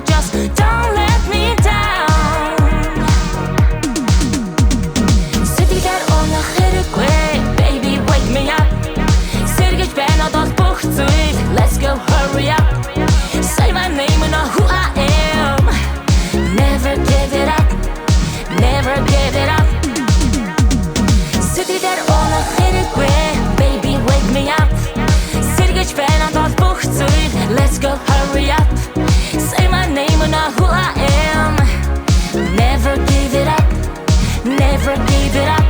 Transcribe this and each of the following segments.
just don't let me down. Сэтгэлээр унах хэрэггүй, baby wake me up. Сэргэж байна одоо бүх зүйл, let's go hurry up. Say my name and know who I am. Never give it up, never give it up. Сэтгэлээр унах хэрэггүй, baby wake me up. Сэргэж байна одоо бүх зүйл, let's go hurry up. Say my name and know who I am. Never give it up, never give it up.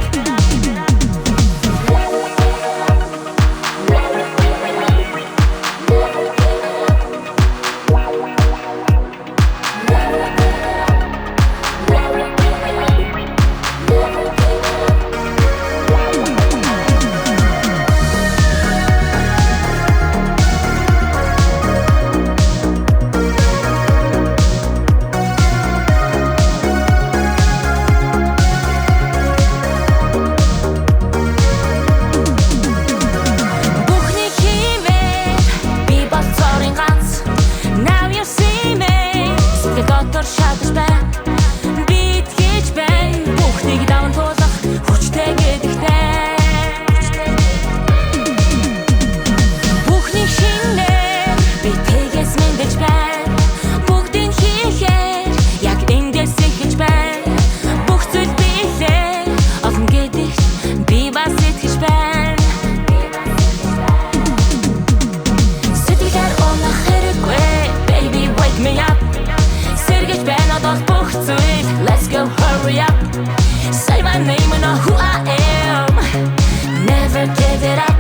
Шатаж байна. Бид хийж байна. Бүхнийг даван туулах хүчтэй гэдэгтэй. Бүхнийг шинээр би тэгээс мэндэж байна. Бүгдийг хийхээр яг эндээс ихэж байна. Бүх зүйл биелээ олон гэдэгт би бас итгэж байна. Сэтгэлээр унах хэрэггүй, baby wake me up. Сэргэж байна одоо бүх зүйл, let's go hurry up. Say my name and know who I am. Never give it up.